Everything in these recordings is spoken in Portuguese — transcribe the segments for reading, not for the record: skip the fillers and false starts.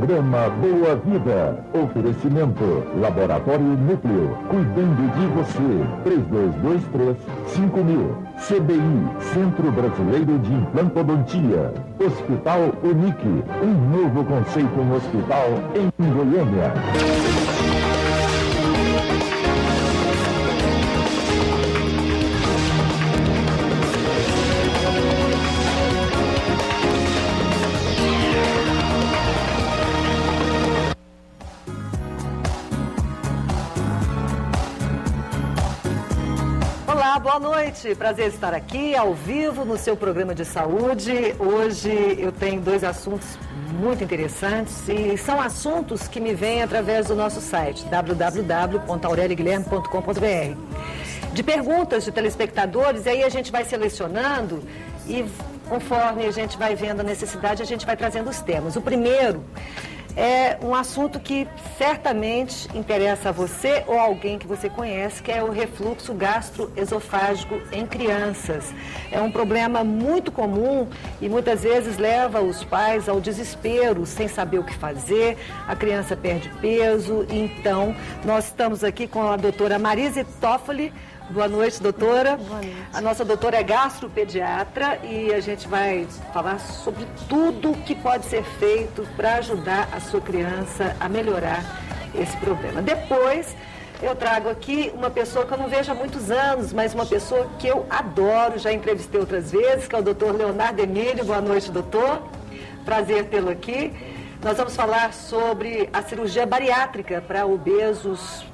Programa Boa Vida. Oferecimento Laboratório Núcleo. Cuidando de você. 3223-5000. CBI, Centro Brasileiro de Implantodontia. Hospital Unic. Um novo conceito em hospital em Goiânia. Olá, boa noite. Prazer estar aqui ao vivo no seu programa de saúde. Hoje eu tenho dois assuntos muito interessantes e são assuntos que me vêm através do nosso site www.aurelioguilherme.com.br, de perguntas de telespectadores, e aí a gente vai selecionando e conforme a gente vai vendo a necessidade, a gente vai trazendo os temas. O primeiro é um assunto que certamente interessa a você ou alguém que você conhece, que é o refluxo gastroesofágico em crianças. É um problema muito comum e muitas vezes leva os pais ao desespero, sem saber o que fazer, a criança perde peso. Então, nós estamos aqui com a doutora Marise Toffoli. Boa noite, doutora. Boa noite. A nossa doutora é gastropediatra e a gente vai falar sobre tudo que pode ser feito para ajudar a sua criança a melhorar esse problema. Depois, eu trago aqui uma pessoa que eu não vejo há muitos anos, mas uma pessoa que eu adoro, já entrevistei outras vezes, que é o doutor Leonardo Emílio. Boa noite, doutor. Prazer tê-lo aqui. Nós vamos falar sobre a cirurgia bariátrica para obesos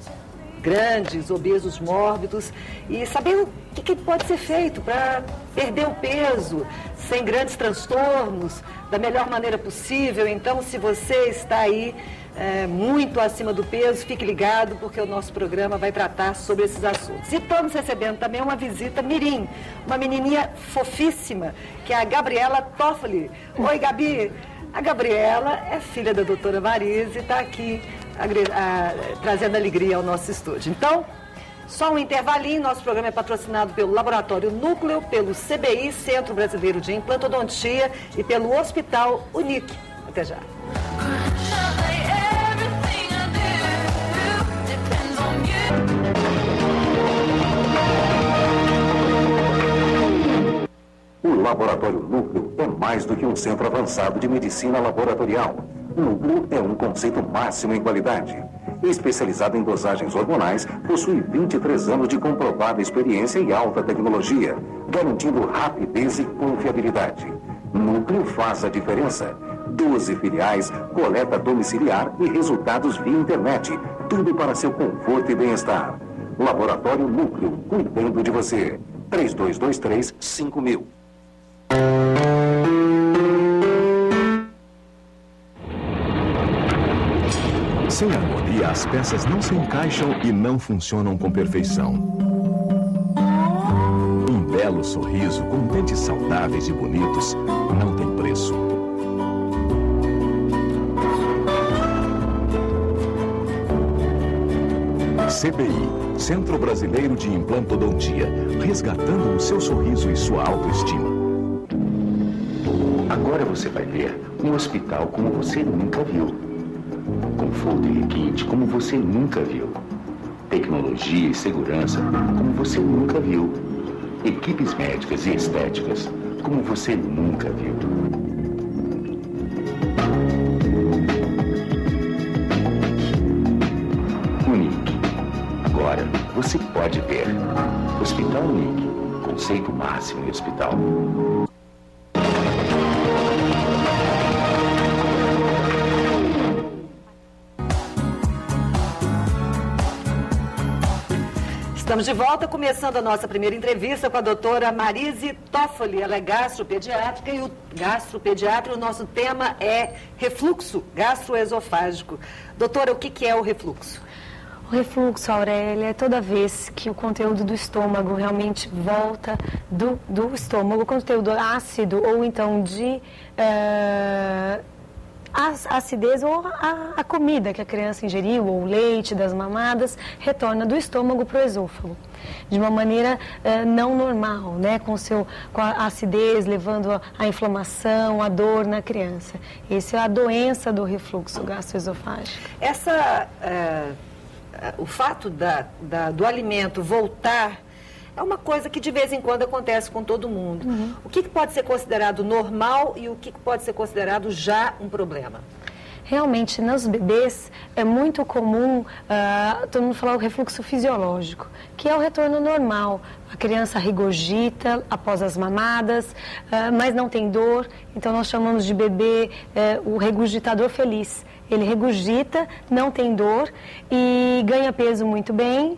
grandes, obesos mórbidos, e saber o que pode ser feito para perder o peso sem grandes transtornos, da melhor maneira possível. Então, se você está aí muito acima do peso, fique ligado, porque o nosso programa vai tratar sobre esses assuntos. E estamos recebendo também uma visita mirim, uma menininha fofíssima, que é a Gabriela Toffoli. Oi, Gabi! A Gabriela é filha da doutora Marise e está aqui trazendo alegria ao nosso estúdio. Então, só um intervalinho. Nosso programa é patrocinado pelo Laboratório Núcleo, pelo CBI, Centro Brasileiro de Implantodontia, e pelo Hospital Unic. Até já. O Laboratório Núcleo é mais do que um centro avançado de medicina laboratorial. Núcleo é um conceito máximo em qualidade. Especializado em dosagens hormonais, possui 23 anos de comprovada experiência e alta tecnologia, garantindo rapidez e confiabilidade. Núcleo faz a diferença. 12 filiais, coleta domiciliar e resultados via internet. Tudo para seu conforto e bem-estar. Laboratório Núcleo, cuidando de você. 3223-5000. Sem harmonia, as peças não se encaixam e não funcionam com perfeição. Um belo sorriso com dentes saudáveis e bonitos não tem preço. CBI, Centro Brasileiro de Implantodontia, resgatando o seu sorriso e sua autoestima. Agora você vai ver um hospital como você nunca viu. Conforto e requinte como você nunca viu. Tecnologia e segurança como você nunca viu. Equipes médicas e estéticas como você nunca viu. Unic. Agora você pode ver. Hospital Unic. Conceito máximo em hospital. Estamos de volta, começando a nossa primeira entrevista com a doutora Marise Toffoli. Ela é gastropediátrica e o nosso tema é refluxo gastroesofágico. Doutora, o que é o refluxo? O refluxo, Aurélia, é toda vez que o conteúdo do estômago realmente volta do estômago, o conteúdo ácido ou então de a acidez ou a comida que a criança ingeriu, ou o leite das mamadas, retorna do estômago para o esôfago. De uma maneira não normal, né? Com a acidez, levando a inflamação, a dor na criança. Essa é a doença do refluxo gastroesofágico. O fato do alimento voltar é uma coisa que de vez em quando acontece com todo mundo. O que pode ser considerado normal e o que pode ser considerado já um problema? Realmente, nos bebês, é muito comum todo mundo falar o refluxo fisiológico, que é o retorno normal. A criança regurgita após as mamadas, mas não tem dor, então nós chamamos de bebê o regurgitador feliz. Ele regurgita, não tem dor e ganha peso muito bem,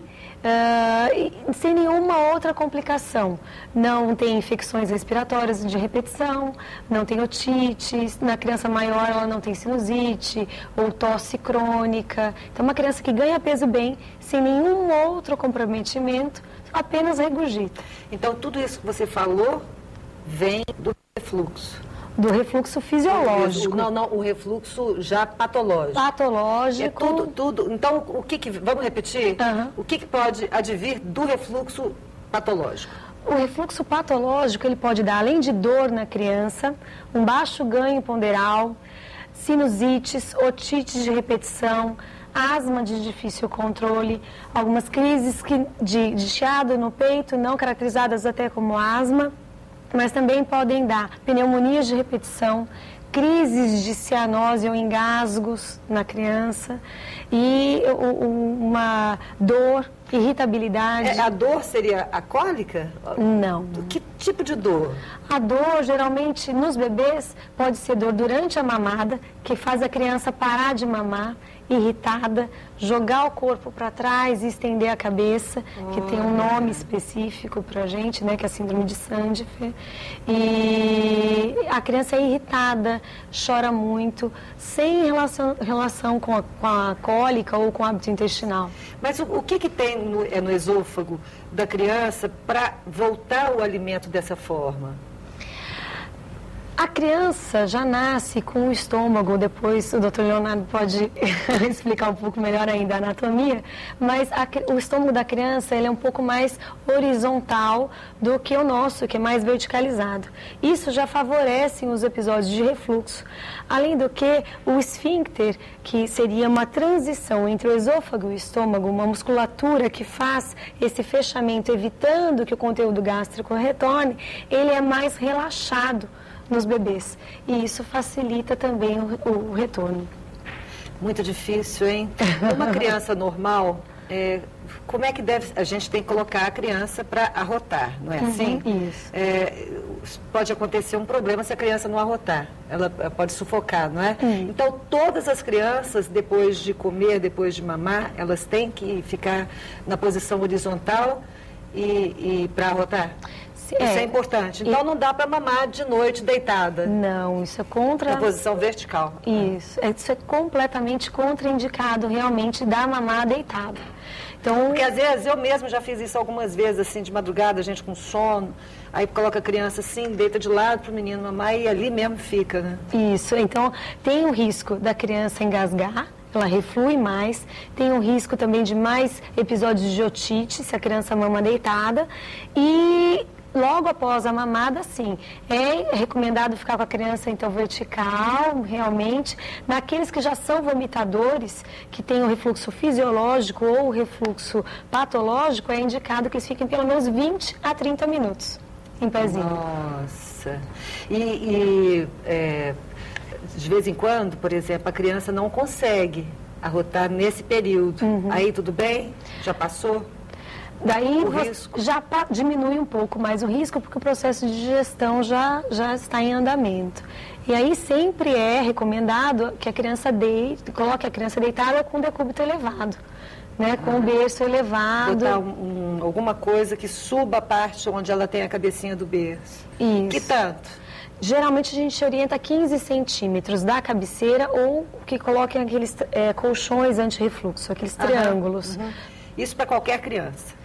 sem nenhuma outra complicação. Não tem infecções respiratórias de repetição, não tem otite, na criança maior ela não tem sinusite ou tosse crônica. Então, uma criança que ganha peso bem, sem nenhum outro comprometimento, apenas regurgita. Então, tudo isso que você falou vem do refluxo. Do refluxo fisiológico. Não, o refluxo já patológico. Patológico. É tudo. Então, vamos repetir? O que pode advir do refluxo patológico? O refluxo patológico, ele pode dar, além de dor na criança, um baixo ganho ponderal, sinusites, otites de repetição, asma de difícil controle, algumas crises de chiado no peito, não caracterizadas até como asma, mas também podem dar pneumonias de repetição, crises de cianose ou engasgos na criança e uma dor, irritabilidade. A dor seria a cólica? Não. Que tipo de dor? A dor, geralmente, nos bebês, pode ser dor durante a mamada, que faz a criança parar de mamar, irritada, jogar o corpo para trás e estender a cabeça, que tem um nome específico para a gente, né, que é a síndrome de Sandler. E a criança é irritada, chora muito, sem relação com a cólica ou com o hábito intestinal. Mas o que tem no esôfago da criança para voltar o alimento dessa forma? A criança já nasce com o estômago, depois o Dr. Leonardo pode explicar um pouco melhor ainda a anatomia, mas o estômago da criança ele é um pouco mais horizontal do que o nosso, que é mais verticalizado. Isso já favorece os episódios de refluxo. Além do que, o esfíncter, que seria uma transição entre o esôfago e o estômago, uma musculatura que faz esse fechamento, evitando que o conteúdo gástrico retorne, ele é mais relaxado nos bebês. E isso facilita também o retorno. Muito difícil, hein? Uma criança normal, como é que a gente tem que colocar a criança para arrotar, não é assim? Isso. Pode acontecer um problema se a criança não arrotar. Ela pode sufocar, não é? Então, todas as crianças, depois de comer, depois de mamar, elas têm que ficar na posição horizontal e para arrotar? Isso é importante. Então, não dá para mamar de noite deitada. Não, isso é contra... Na posição vertical. Isso é completamente contraindicado, realmente, dar mamar deitada. Então, porque às vezes eu mesmo já fiz isso algumas vezes, assim, de madrugada, a gente com sono, aí coloca a criança assim, deita de lado para o menino mamar e ali mesmo fica, né? Isso, então tem o risco da criança engasgar, ela reflui mais, tem o risco também de mais episódios de otite, se a criança mama deitada, e logo após a mamada, sim, é recomendado ficar com a criança, então, vertical, realmente. Naqueles que já são vomitadores, que têm o refluxo fisiológico ou o refluxo patológico, é indicado que eles fiquem pelo menos 20 a 30 minutos em pezinho. Nossa! De vez em quando, por exemplo, a criança não consegue arrotar nesse período. Aí tudo bem? Já passou? Daí já diminui um pouco mais o risco, porque o processo de digestão já está em andamento. E aí sempre é recomendado que a criança coloque a criança deitada com o decúbito elevado, né? Com o berço elevado. Botar alguma coisa que suba a parte onde ela tem a cabecinha do berço. Isso. Que tanto? Geralmente a gente orienta 15 centímetros da cabeceira ou que coloquem aqueles colchões anti-refluxo, aqueles triângulos. Isso para qualquer criança?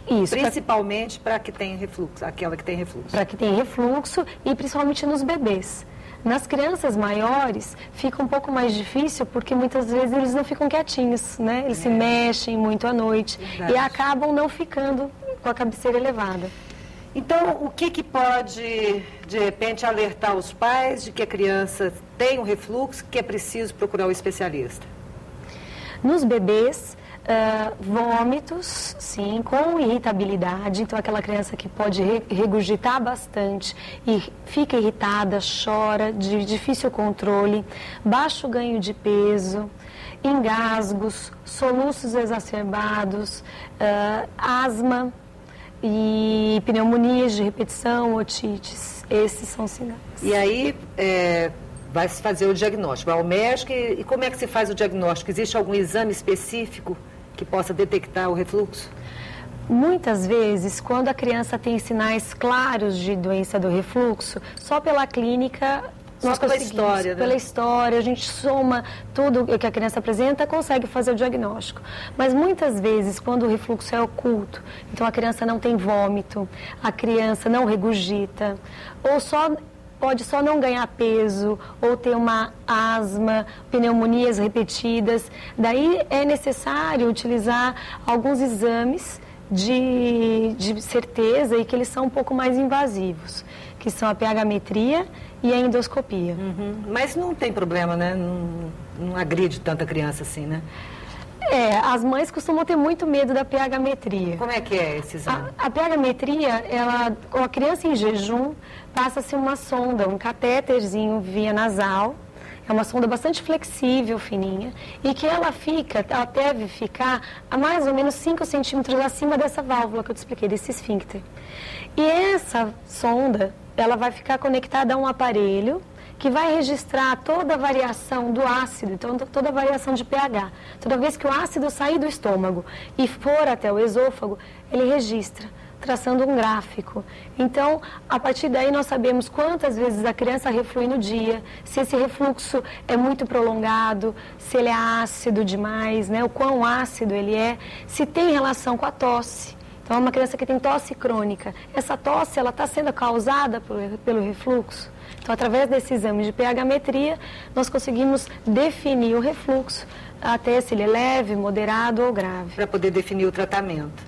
Isso. Principalmente para que tem refluxo, aquela que tem refluxo. Para que tem refluxo e principalmente nos bebês. Nas crianças maiores, fica um pouco mais difícil, porque muitas vezes eles não ficam quietinhos, né? Eles se mexem muito à noite. Verdade. E acabam não ficando com a cabeceira elevada. Então, o que pode, de repente, alertar os pais de que a criança tem um refluxo, que é preciso procurar um especialista? Nos bebês, vômitos, sim, com irritabilidade. Então, aquela criança que pode regurgitar bastante e fica irritada, chora, de difícil controle, baixo ganho de peso, engasgos, soluços exacerbados, asma e pneumonias de repetição, otites. Esses são sinais. E aí, vai se fazer o diagnóstico, vai ao médico e como é que se faz o diagnóstico? Existe algum exame específico que possa detectar o refluxo? Muitas vezes, quando a criança tem sinais claros de doença do refluxo, só pela clínica... Nós pela história, né? Pela história, a gente soma tudo que a criança apresenta, consegue fazer o diagnóstico. Mas muitas vezes, quando o refluxo é oculto, então a criança não tem vômito, a criança não regurgita, ou pode só não ganhar peso, ou ter uma asma, pneumonias repetidas, daí é necessário utilizar alguns exames de certeza e que eles são um pouco mais invasivos, que são a pH-metria e a endoscopia. Mas não tem problema, né? Não agride tanta criança assim, né? As mães costumam ter muito medo da pH-metria. Como é que é esse exame? A pH-metria, com a criança em jejum, passa-se uma sonda, um catéterzinho via nasal. É uma sonda bastante flexível, fininha, e que ela deve ficar a mais ou menos 5 centímetros acima dessa válvula que eu te expliquei, desse esfíncter. E essa sonda, ela vai ficar conectada a um aparelho que vai registrar toda a variação do ácido, então toda a variação de pH. Toda vez que o ácido sair do estômago e for até o esôfago, ele registra, traçando um gráfico. Então, a partir daí nós sabemos quantas vezes a criança reflui no dia, se esse refluxo é muito prolongado, se ele é ácido demais, né, o quão ácido ele é, se tem relação com a tosse. Então, é uma criança que tem tosse crônica. Essa tosse, ela está sendo causada pelo refluxo. Então, através desse exame de pH-metria, nós conseguimos definir o refluxo, até se ele é leve, moderado ou grave. Para poder definir o tratamento.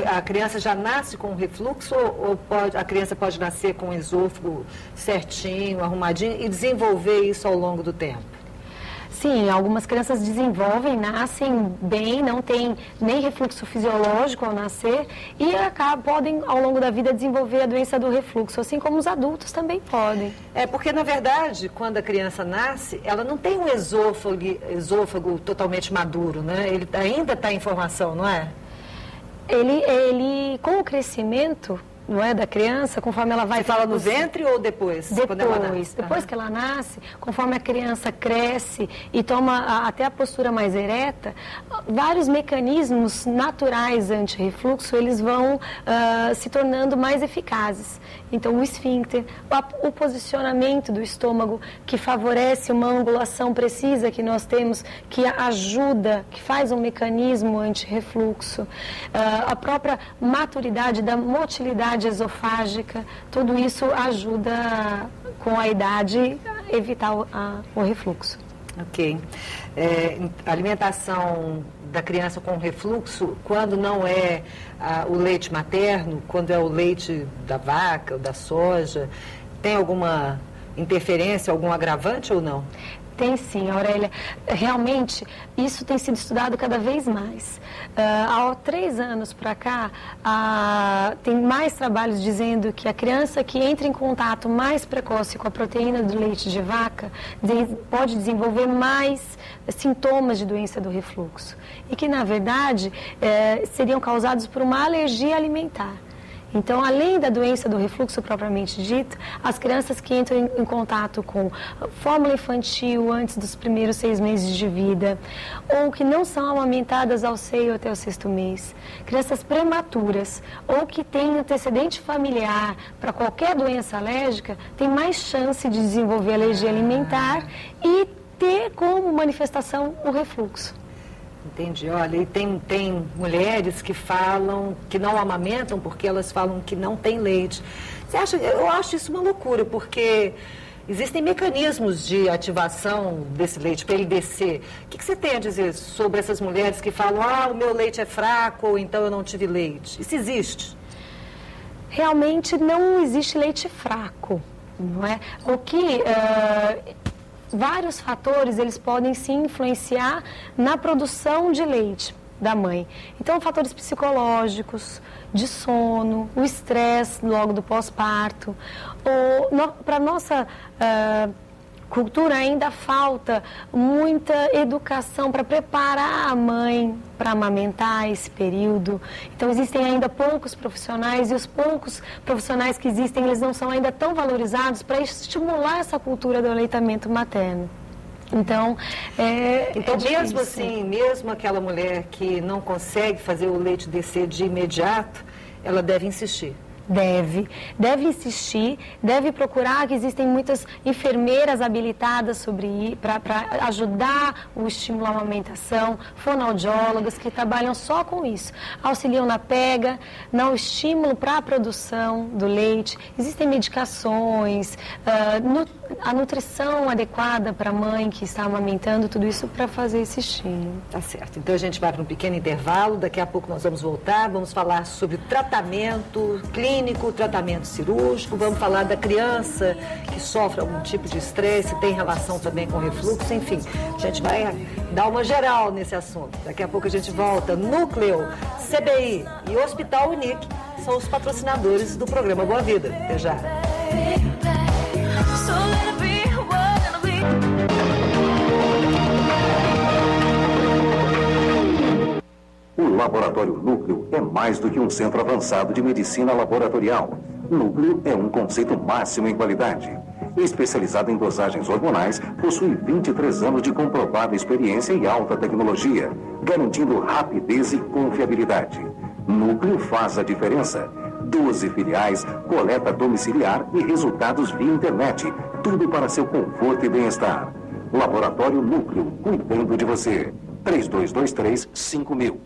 A criança já nasce com refluxo ou a criança pode nascer com o esôfago certinho, arrumadinho e desenvolver isso ao longo do tempo? Sim, algumas crianças desenvolvem, nascem bem, não tem nem refluxo fisiológico ao nascer e podem, ao longo da vida, desenvolver a doença do refluxo, assim como os adultos também podem. Porque, na verdade, quando a criança nasce, ela não tem um esôfago totalmente maduro, né? Ele ainda está em formação, não é? Ele com o crescimento, não é, da criança, conforme ela vai... Você fala no ventre ou depois? Quando ela nasce? Depois que ela nasce, conforme a criança cresce e toma até a postura mais ereta, vários mecanismos naturais anti-refluxo, eles vão se tornando mais eficazes. Então, o esfíncter, o posicionamento do estômago, que favorece uma angulação precisa que nós temos, que ajuda, que faz um mecanismo anti-refluxo, a própria maturidade da motilidade esofágica, tudo isso ajuda, com a idade, a evitar o refluxo. Ok. Alimentação da criança com refluxo, quando não é o leite materno, quando é o leite da vaca ou da soja, tem alguma interferência, algum agravante ou não? Tem sim, Aurélia. Realmente, isso tem sido estudado cada vez mais. Há 3 anos para cá, tem mais trabalhos dizendo que a criança que entra em contato mais precoce com a proteína do leite de vaca pode desenvolver mais sintomas de doença do refluxo. E que, na verdade, seriam causados por uma alergia alimentar. Então, além da doença do refluxo propriamente dito, as crianças que entram em contato com fórmula infantil antes dos primeiros 6 meses de vida, ou que não são amamentadas ao seio até o 6º mês, crianças prematuras, ou que têm antecedente familiar para qualquer doença alérgica, têm mais chance de desenvolver alergia alimentar e ter como manifestação o refluxo. Entendi. Olha, e tem mulheres que falam que não amamentam porque elas falam que não tem leite. Eu acho isso uma loucura, porque existem mecanismos de ativação desse leite para ele descer. O que você tem a dizer sobre essas mulheres que falam, o meu leite é fraco, ou então eu não tive leite? Isso existe? Realmente não existe leite fraco, não é? Vários fatores, eles podem sim influenciar na produção de leite da mãe. Então, fatores psicológicos, de sono, o estresse logo do pós-parto. Para a nossa cultura ainda falta muita educação para preparar a mãe para amamentar esse período. Então, existem ainda poucos profissionais e os poucos profissionais que existem, eles não são ainda tão valorizados para estimular essa cultura do aleitamento materno. Então, mesmo assim, mesmo aquela mulher que não consegue fazer o leite descer de imediato, ela deve insistir. Deve insistir, deve procurar, que existem muitas enfermeiras habilitadas para ajudar o estímulo à amamentação, fonoaudiólogas que trabalham só com isso, auxiliam na pega, no estímulo para a produção do leite. Existem medicações, a nutrição adequada para a mãe que está amamentando, tudo isso para fazer esse estímulo. Tá certo. Então a gente vai para um pequeno intervalo, daqui a pouco nós vamos voltar, vamos falar sobre tratamento clínico, tratamento cirúrgico, vamos falar da criança que sofre algum tipo de estresse, tem relação também com refluxo, enfim, a gente vai dar uma geral nesse assunto. Daqui a pouco a gente volta. Núcleo, CBI e Hospital Unic são os patrocinadores do programa Boa Vida. Até já. O Laboratório Núcleo é mais do que um centro avançado de medicina laboratorial. Núcleo é um conceito máximo em qualidade. Especializado em dosagens hormonais, possui 23 anos de comprovada experiência e alta tecnologia, garantindo rapidez e confiabilidade. Núcleo faz a diferença. 12 filiais, coleta domiciliar e resultados via internet. Tudo para seu conforto e bem-estar. Laboratório Núcleo, cuidando de você. 3223-5000.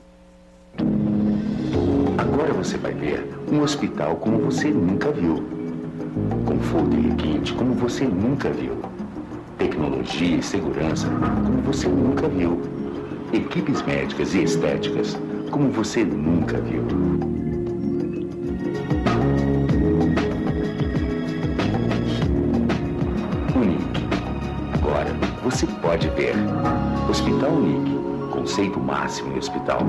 Agora você vai ver um hospital como você nunca viu. Conforto e requinte como você nunca viu. Tecnologia e segurança como você nunca viu. Equipes médicas e estéticas como você nunca viu. Unic. Agora você pode ver. Hospital Unic. Conceito máximo em hospital.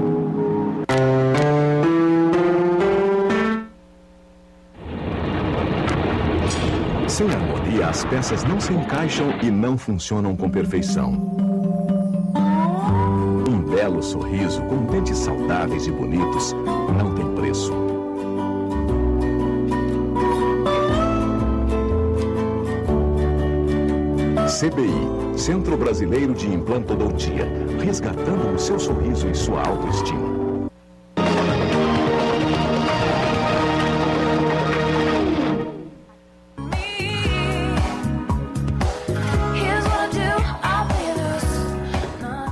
Sem harmonia, as peças não se encaixam e não funcionam com perfeição. Um belo sorriso com dentes saudáveis e bonitos não tem preço. CBI, Centro Brasileiro de Implantodontia, resgatando o seu sorriso e sua autoestima.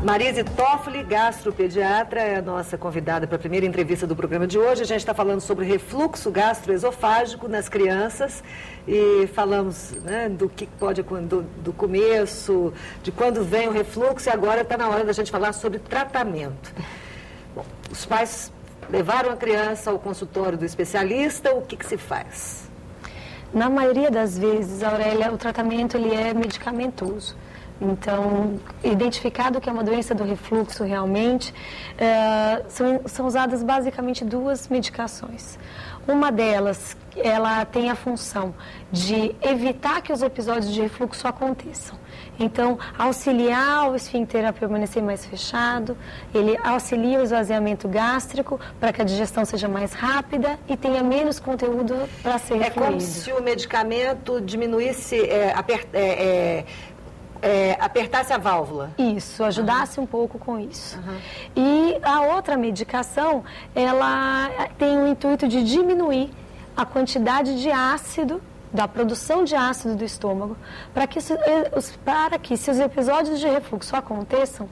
Marise Toffoli, gastropediatra, é a nossa convidada para a primeira entrevista do programa de hoje. A gente está falando sobre refluxo gastroesofágico nas crianças e falamos, né, do que pode, do começo, de quando vem o refluxo, e agora está na hora da gente falar sobre tratamento. Bom, os pais levaram a criança ao consultório do especialista, o que se faz? Na maioria das vezes, Aurélia, o tratamento ele é medicamentoso. Então, identificado que é uma doença do refluxo realmente, são usadas basicamente duas medicações. Uma delas, ela tem a função de evitar que os episódios de refluxo aconteçam. Então, auxiliar o esfíncter a permanecer mais fechado, ele auxilia o esvaziamento gástrico para que a digestão seja mais rápida e tenha menos conteúdo para ser refluído. É como se o medicamento diminuísse, apertasse a válvula. Isso, ajudasse um pouco com isso. E a outra medicação, ela tem o intuito de diminuir a quantidade de ácido, da produção de ácido do estômago, para que se os episódios de refluxo aconteçam,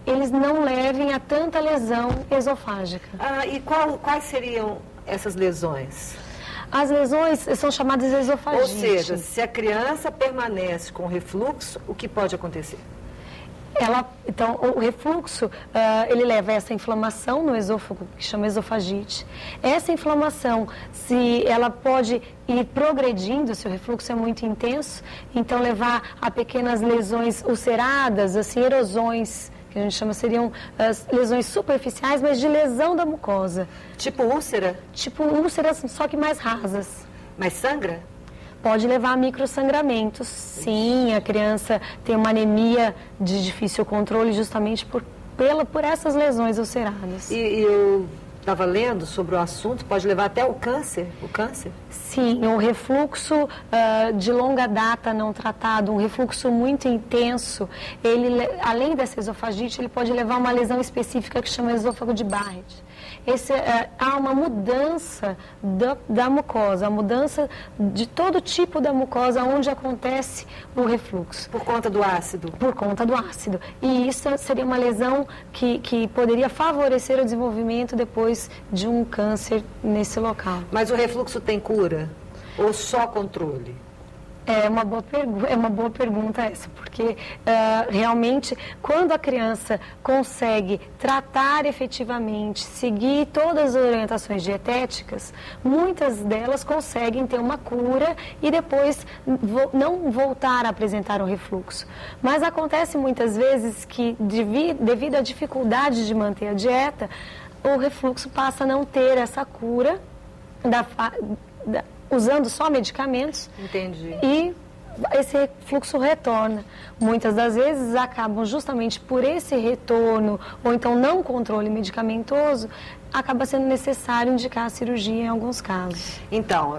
eles não levem a tanta lesão esofágica. E quais seriam essas lesões? As lesões são chamadas esofagite. Ou seja, se a criança permanece com refluxo, o que pode acontecer? Então, o refluxo, ele leva a essa inflamação no esôfago, que chama esofagite. Essa inflamação, se ela pode ir progredindo, se o refluxo é muito intenso, então levar a pequenas lesões ulceradas, assim, erosões, que a gente chama, seriam as lesões superficiais, mas de lesão da mucosa. Tipo úlcera? Tipo úlceras, só que mais rasas. Mas sangra? Pode levar a microsangramentos. Sim, a criança tem uma anemia de difícil controle justamente por essas lesões ulceradas. E eu estava lendo sobre o assunto, pode levar até o câncer? Sim, um refluxo de longa data não tratado, um refluxo muito intenso, além dessa esofagite, ele pode levar a uma lesão específica que chama esôfago de Barrett. Há uma mudança da mucosa, a mudança de todo tipo da mucosa onde acontece o refluxo. Por conta do ácido? Por conta do ácido. E isso seria uma lesão que poderia favorecer o desenvolvimento depois de um câncer nesse local. Mas o refluxo tem cura? Ou só controle? É uma boa pergunta essa, porque realmente, quando a criança consegue tratar efetivamente, seguir todas as orientações dietéticas, muitas delas conseguem ter uma cura e depois não voltar a apresentar um refluxo. Mas acontece muitas vezes que, devido à dificuldade de manter a dieta, o refluxo passa a não ter essa cura usando só medicamentos. Entendi. E esse refluxo retorna. Muitas das vezes acabam justamente por esse retorno, ou então não controle medicamentoso, acaba sendo necessário indicar a cirurgia em alguns casos. Então,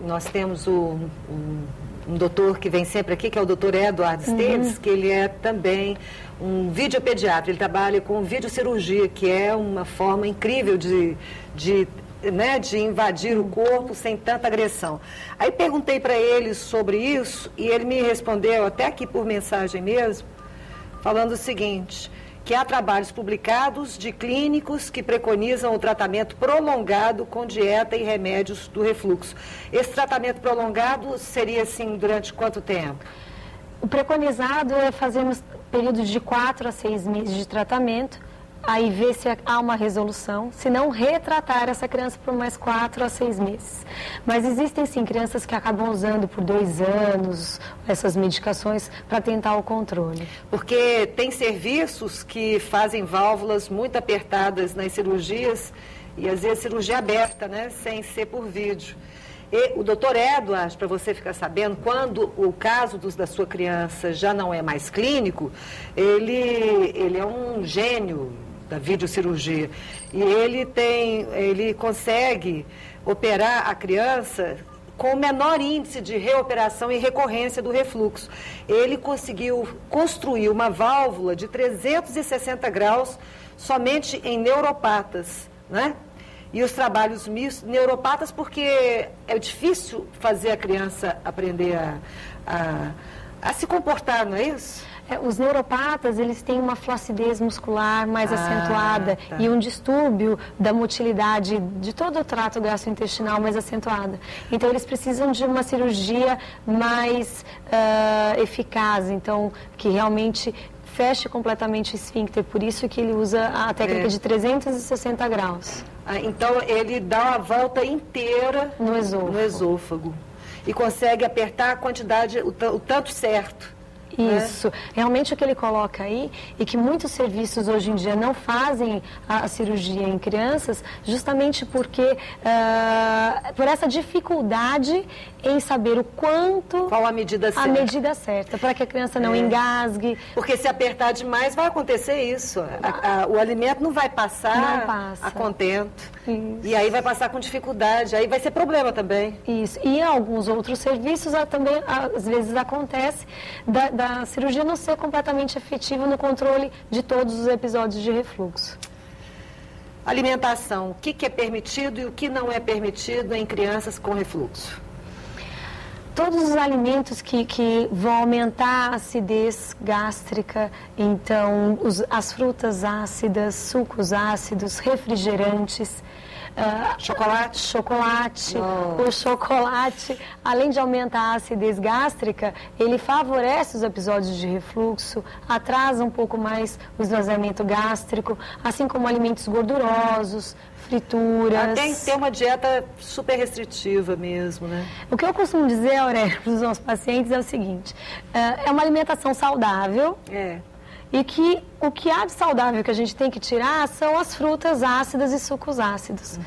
nós temos um doutor que vem sempre aqui, que é o doutor Eduardo Esteves, que ele é também um videopediatra. Ele trabalha com videocirurgia, que é uma forma incrível de invadir o corpo sem tanta agressão. Aí perguntei para ele sobre isso e ele me respondeu, até aqui por mensagem mesmo, falando o seguinte, que há trabalhos publicados de clínicos que preconizam o tratamento prolongado com dieta e remédios do refluxo. Esse tratamento prolongado seria assim durante quanto tempo? O preconizado é fazermos períodos de 4 a 6 meses de tratamento, aí ver se há uma resolução, se não retratar essa criança por mais 4 a 6 meses. Mas existem sim crianças que acabam usando por 2 anos essas medicações para tentar o controle. Porque tem serviços que fazem válvulas muito apertadas nas cirurgias e às vezes cirurgia aberta, né, sem ser por vídeo. E o doutor Edwards, para você ficar sabendo, quando o caso da sua criança já não é mais clínico, ele é um gênio da videocirurgia. E ele consegue operar a criança com o menor índice de reoperação e recorrência do refluxo. Ele conseguiu construir uma válvula de 360 graus somente em neuropatas, né? E os trabalhos mistos, neuropatas, porque é difícil fazer a criança aprender a se comportar, não é isso? Os neuropatas, eles têm uma flacidez muscular mais acentuada e um distúrbio da motilidade de todo o trato gastrointestinal mais acentuada. Então, eles precisam de uma cirurgia mais eficaz, então, que realmente feche completamente o esfíncter, por isso que ele usa a técnica de 360 graus. Então, ele dá a volta inteira no esôfago e consegue apertar a quantidade, o tanto certo. Isso, realmente o que ele coloca aí, e que muitos serviços hoje em dia não fazem a cirurgia em crianças, justamente porque, por essa dificuldade em saber o quanto... Qual a medida certa? A medida certa, para que a criança não engasgue. Porque se apertar demais vai acontecer isso, o alimento não vai passar a contento. Isso. E aí vai passar com dificuldade, aí vai ser problema também. Isso, e em alguns outros serviços também, às vezes acontece da cirurgia não ser completamente efetiva no controle de todos os episódios de refluxo. Alimentação, o que é permitido e o que não é permitido em crianças com refluxo? Todos os alimentos que vão aumentar a acidez gástrica, então as frutas ácidas, sucos ácidos, refrigerantes, Chocolate. O chocolate, além de aumentar a acidez gástrica, ele favorece os episódios de refluxo, atrasa um pouco mais o esvaziamento gástrico, assim como alimentos gordurosos, frituras. Tem que ter uma dieta super restritiva mesmo, né? O que eu costumo dizer, Aurélia, para os nossos pacientes é o seguinte, é uma alimentação saudável. E que o que há de saudável que a gente tem que tirar são as frutas ácidas e sucos ácidos.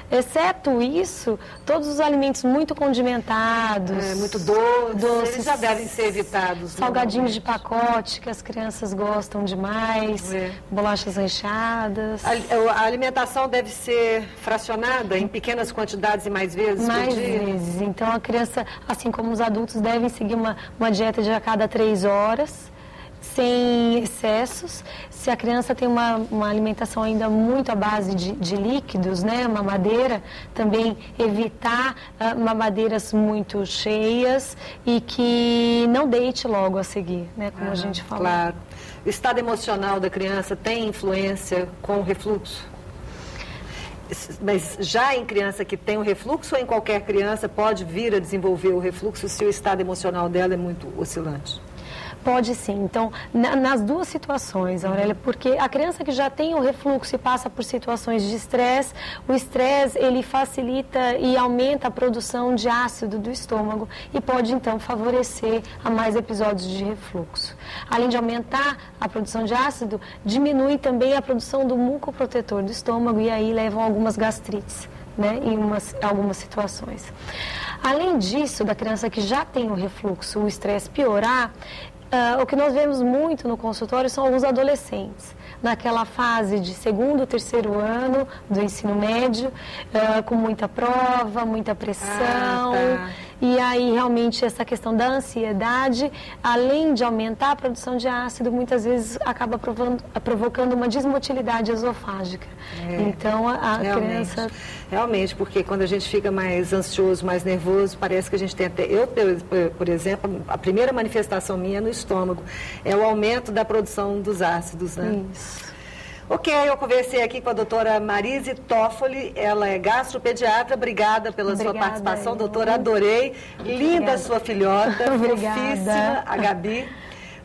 Exceto isso, todos os alimentos muito condimentados, muito doces, eles já devem ser evitados. Salgadinhos de pacote, que as crianças gostam demais, bolachas recheadas. A alimentação deve ser fracionada em pequenas quantidades e mais vezes por dia? Mais vezes. Então, a criança, assim como os adultos, devem seguir uma dieta de a cada 3 horas. Sem excessos. Se a criança tem uma alimentação ainda muito à base de líquidos, né, mamadeira, também evitar mamadeiras muito cheias e que não deite logo a seguir, né, como a gente falou. Claro. O estado emocional da criança tem influência com o refluxo? Mas já em criança que tem o refluxo ou em qualquer criança pode vir a desenvolver o refluxo se o estado emocional dela é muito oscilante? Pode sim. Então, nas duas situações, Aurélia, porque a criança que já tem o refluxo e passa por situações de estresse, o estresse, ele facilita e aumenta a produção de ácido do estômago e pode, então, favorecer a mais episódios de refluxo. Além de aumentar a produção de ácido, diminui também a produção do muco protetor do estômago e aí levam a algumas gastrites, né, em algumas situações. Além disso, da criança que já tem o refluxo, o estresse piorar, o que nós vemos muito no consultório são alguns adolescentes, naquela fase de 2º, 3º ano do ensino médio, com muita prova, muita pressão. E aí, realmente, essa questão da ansiedade, além de aumentar a produção de ácido, muitas vezes acaba provocando uma desmotilidade esofágica. Então, a criança... Realmente, porque quando a gente fica mais ansioso, mais nervoso, parece que a gente tem até... Eu, por exemplo, a primeira manifestação minha é no estômago. É o aumento da produção dos ácidos, né? Isso. Ok, eu conversei aqui com a doutora Marise Toffoli, ela é gastropediatra. Obrigada pela sua participação, doutora, adorei. Linda sua filhota, fofíssima, a Gabi.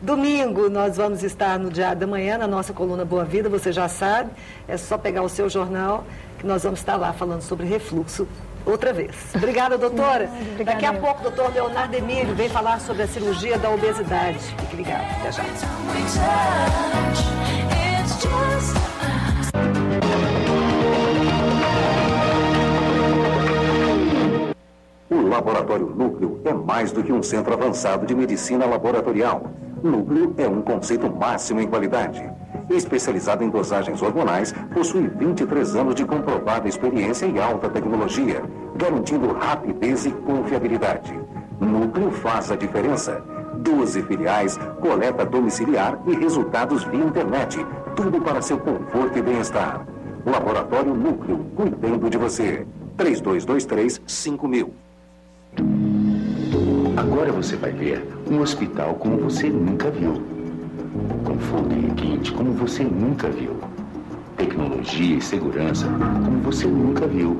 Domingo nós vamos estar no Diário da Manhã, na nossa coluna Boa Vida, você já sabe, é só pegar o seu jornal que nós vamos estar lá falando sobre refluxo outra vez. Obrigada, doutora. Daqui a pouco, o doutor Leonardo Emílio vem falar sobre a cirurgia da obesidade. Fique ligado, até já. O Laboratório Núcleo é mais do que um centro avançado de medicina laboratorial. Núcleo é um conceito máximo em qualidade. Especializado em dosagens hormonais, possui 23 anos de comprovada experiência e alta tecnologia, garantindo rapidez e confiabilidade. Núcleo faz a diferença. 12 filiais, coleta domiciliar e resultados via internet. Tudo para seu conforto e bem-estar. Laboratório Núcleo, cuidando de você. 3223-5000. Agora você vai ver um hospital como você nunca viu. Conforto e requinte como você nunca viu. Tecnologia e segurança como você nunca viu.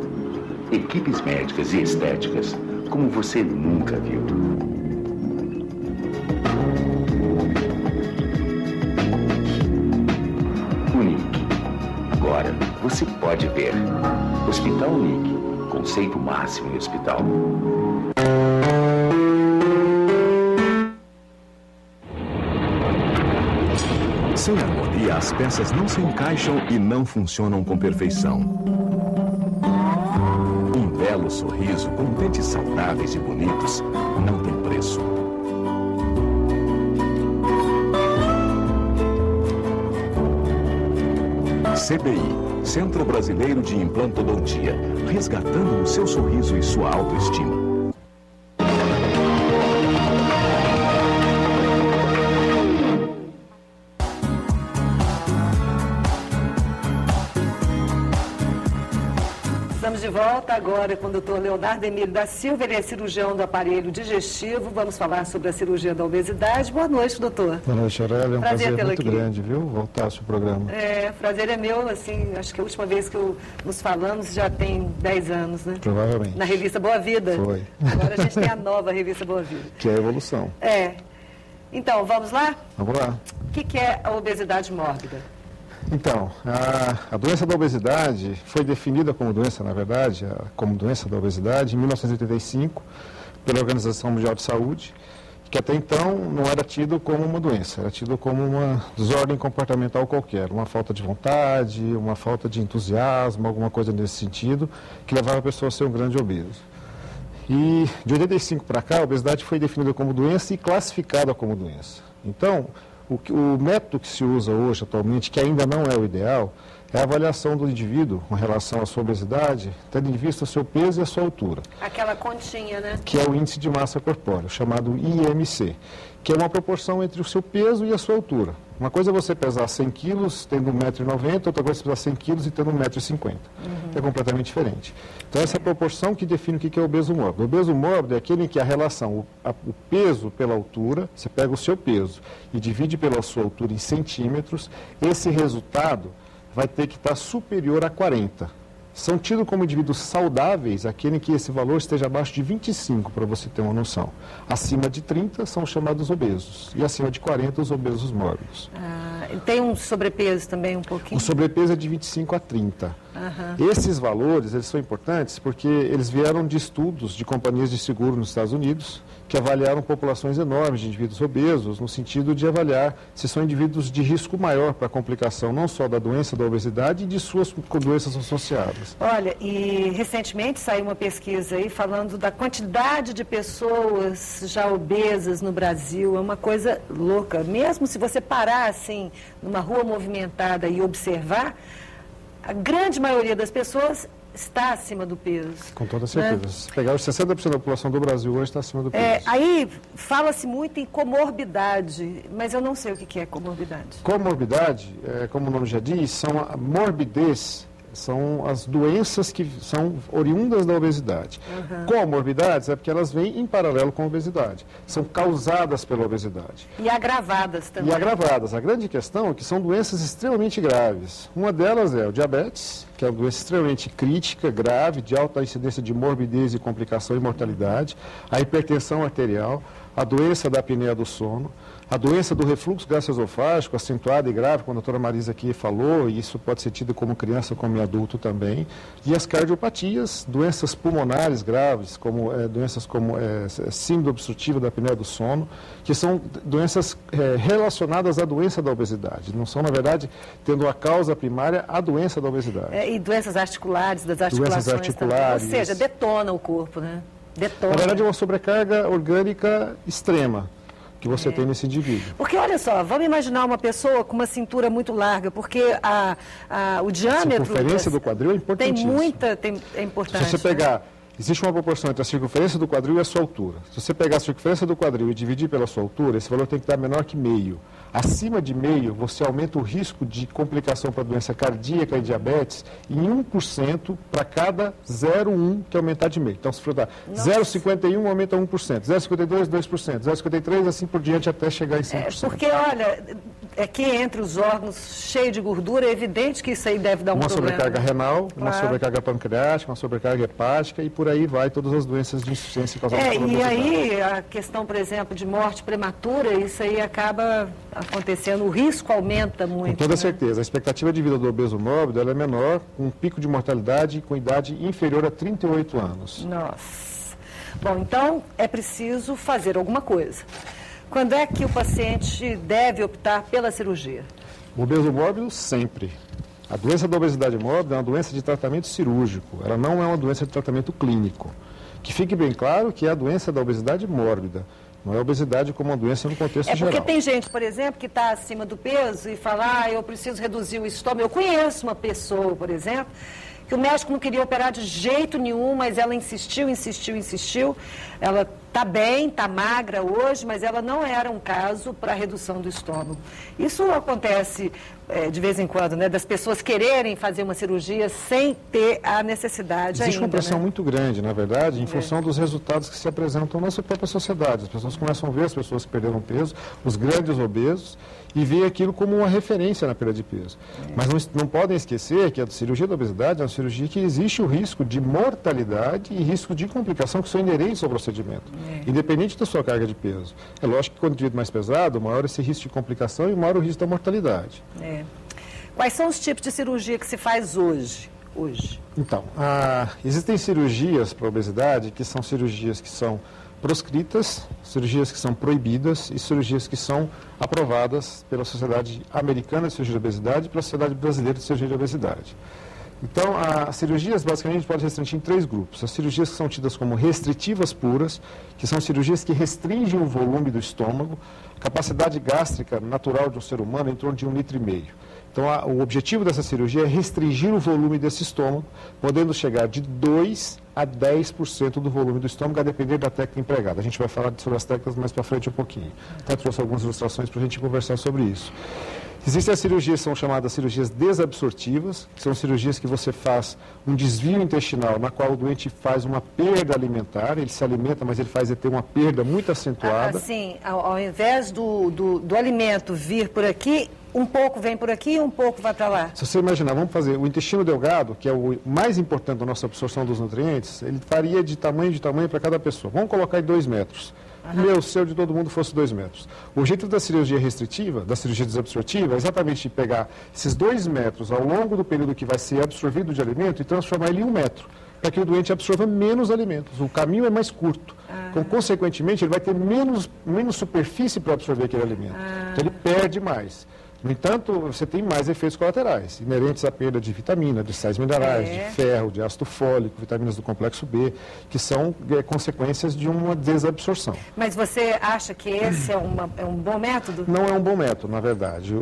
Equipes médicas e estéticas como você nunca viu. Unique. Agora você pode ver. Hospital Unique. Conceito máximo em hospital. Sem harmonia, as peças não se encaixam e não funcionam com perfeição. Um belo sorriso com dentes saudáveis e bonitos não tem preço. CBI, Centro Brasileiro de Implantodontia, resgatando o seu sorriso e sua autoestima. Estamos de volta agora com o Dr. Leonardo Emílio da Silva, ele é cirurgião do aparelho digestivo. Vamos falar sobre a cirurgia da obesidade. Boa noite, doutor. Boa noite, Aurélia. É um prazer muito grande, viu, voltar ao seu programa. Prazer é meu, assim, acho que a última vez que nos falamos já tem 10 anos, né? Provavelmente. Na revista Boa Vida. Foi. Agora a gente tem a nova revista Boa Vida. Que é a evolução. Então, vamos lá? Vamos lá. O que é a obesidade mórbida? Então, a doença da obesidade foi definida como doença, na verdade, como doença da obesidade em 1985, pela Organização Mundial de Saúde, que até então não era tido como uma doença, era tido como uma desordem comportamental qualquer, uma falta de vontade, uma falta de entusiasmo, alguma coisa nesse sentido, que levava a pessoa a ser um grande obeso. E de 85 para cá, a obesidade foi definida como doença e classificada como doença. Então, o método que se usa hoje, atualmente, que ainda não é o ideal, é a avaliação do indivíduo com relação à sua obesidade, tendo em vista o seu peso e a sua altura. Aquela continha, né? Que é o índice de massa corpórea, chamado IMC, que é uma proporção entre o seu peso e a sua altura. Uma coisa é você pesar 100 quilos tendo 1,90 m, outra coisa é você pesar 100 quilos e tendo 1,50 m. É completamente diferente. Então, essa é a proporção que define o que é o obeso mórbido. O obeso mórbido é aquele em que a relação, o peso pela altura, você pega o seu peso e divide pela sua altura em centímetros, esse resultado vai ter que estar superior a 40. São tidos como indivíduos saudáveis aquele em que esse valor esteja abaixo de 25, para você ter uma noção. Acima de 30 são chamados obesos e acima de 40 os obesos mórbidos. Tem um sobrepeso também um pouquinho? O sobrepeso é de 25 a 30. Esses valores, eles são importantes porque eles vieram de estudos de companhias de seguro nos Estados Unidos que avaliaram populações enormes de indivíduos obesos no sentido de avaliar se são indivíduos de risco maior para a complicação não só da doença da obesidade e de suas doenças associadas. Olha, e recentemente saiu uma pesquisa aí falando da quantidade de pessoas já obesas no Brasil. É uma coisa louca. Mesmo se você parar assim numa rua movimentada e observar, a grande maioria das pessoas está acima do peso. Com toda certeza. Né? Se pegar os 60% da população do Brasil hoje está acima do peso. Aí fala-se muito em comorbidade, mas eu não sei o que é comorbidade. Comorbidade, como o nome já diz, são a morbidez, são as doenças que são oriundas da obesidade. Comorbidades é porque elas vêm em paralelo com a obesidade. São causadas pela obesidade. E agravadas também. E agravadas. A grande questão é que são doenças extremamente graves. Uma delas é o diabetes, que é uma doença extremamente crítica, grave, de alta incidência de morbidez e complicação e mortalidade. A hipertensão arterial, a doença da apneia do sono, a doença do refluxo gastroesofágico, acentuada e grave, como a doutora Marisa aqui falou, e isso pode ser tido como criança, como em adulto também, e as cardiopatias, doenças pulmonares graves, como doenças como síndrome obstrutiva da apneia do sono, que são doenças relacionadas à doença da obesidade. Não são, na verdade, tendo a causa primária a doença da obesidade. E doenças articulares, das articulações doenças articulares. Também. Ou seja, detona o corpo, né? Detona. Na verdade, é uma sobrecarga orgânica extrema que você tem nesse indivíduo. Porque, olha só, vamos imaginar uma pessoa com uma cintura muito larga, porque o diâmetro... A circunferência do quadril é importantíssimo. É importante. Se você pegar... Existe uma proporção entre a circunferência do quadril e a sua altura. Se você pegar a circunferência do quadril e dividir pela sua altura, esse valor tem que estar menor que meio. Acima de meio, você aumenta o risco de complicação para doença cardíaca e diabetes em 1% para cada 0,1 que aumentar de meio. Então, se for 0,51 aumenta 1%, 0,52, 2%, 0,53, assim por diante até chegar em 100%. Porque, olha, aqui entre os órgãos cheio de gordura, é evidente que isso aí deve dar um problema. Uma sobrecarga renal, uma sobrecarga pancreática, uma sobrecarga hepática e por aí vai todas as doenças de insuficiência causadas pela obesidade. E aí a questão, por exemplo, de morte prematura, isso aí acaba acontecendo, o risco aumenta muito. Com toda certeza. A expectativa de vida do obeso mórbido ela é menor, com um pico de mortalidade com idade inferior a 38 anos. Nossa. Bom, então é preciso fazer alguma coisa. Quando é que o paciente deve optar pela cirurgia? O obeso mórbido, sempre. A doença da obesidade mórbida é uma doença de tratamento cirúrgico, ela não é uma doença de tratamento clínico. Que fique bem claro que é a doença da obesidade mórbida, não é a obesidade como uma doença no contexto geral. Porque tem gente, por exemplo, que está acima do peso e fala, eu preciso reduzir o estômago. Eu conheço uma pessoa, por exemplo, que o médico não queria operar de jeito nenhum, mas ela insistiu. Ela está bem, está magra hoje, mas ela não era um caso para redução do estômago. Isso acontece de vez em quando, né? Das pessoas quererem fazer uma cirurgia sem ter a necessidade. Existe uma pressão né? muito grande, na verdade, em função dos resultados que se apresentam na nossa própria sociedade. As pessoas começam a ver as pessoas que perderam peso, os grandes obesos, e ver aquilo como uma referência na perda de peso. Mas não podem esquecer que a cirurgia da obesidade é uma cirurgia que existe o risco de mortalidade e risco de complicação que são inerentes ao procedimento, independente da sua carga de peso. É lógico que quando o indivíduo mais pesado, maior esse risco de complicação e maior o risco da mortalidade. Quais são os tipos de cirurgia que se faz hoje? Então, existem cirurgias para a obesidade que são cirurgias que são proscritas, cirurgias que são proibidas e cirurgias que são aprovadas pela Sociedade Americana de Cirurgia de Obesidade e pela Sociedade Brasileira de Cirurgia de Obesidade. Então, as cirurgias, basicamente, a gente pode restringir em 3 grupos. As cirurgias que são tidas como restritivas puras, que são cirurgias que restringem o volume do estômago, a capacidade gástrica natural de um ser humano é em torno de 1,5 litros. Então, o objetivo dessa cirurgia é restringir o volume desse estômago, podendo chegar de 2% a 10% do volume do estômago, a depender da técnica empregada. A gente vai falar sobre as técnicas mais para frente um pouquinho. Até trouxe algumas ilustrações para a gente conversar sobre isso. Existem as cirurgias que são chamadas cirurgias desabsortivas, que são cirurgias que você faz um desvio intestinal, na qual o doente faz uma perda alimentar, ele se alimenta, mas ele faz ter uma perda muito acentuada. Assim, ao invés do alimento vir por aqui, um pouco vem por aqui e um pouco vai para lá. Se você imaginar, vamos fazer o intestino delgado, que é o mais importante da nossa absorção dos nutrientes, ele varia de tamanho para cada pessoa. Vamos colocar em 2 metros. Meu, seu, de todo mundo fosse 2 metros. O jeito da cirurgia restritiva, da cirurgia desabsortiva, é exatamente pegar esses 2 metros ao longo do período que vai ser absorvido de alimento e transformar ele em 1 metro, para que o doente absorva menos alimentos. O caminho é mais curto. Então, consequentemente, ele vai ter menos superfície para absorver aquele alimento. Então, ele perde mais. No entanto, você tem mais efeitos colaterais, inerentes à perda de vitamina, de sais minerais, de ferro, de ácido fólico, vitaminas do complexo B, que são consequências de uma desabsorção. Mas você acha que esse é um bom método? Não é um bom método, na verdade.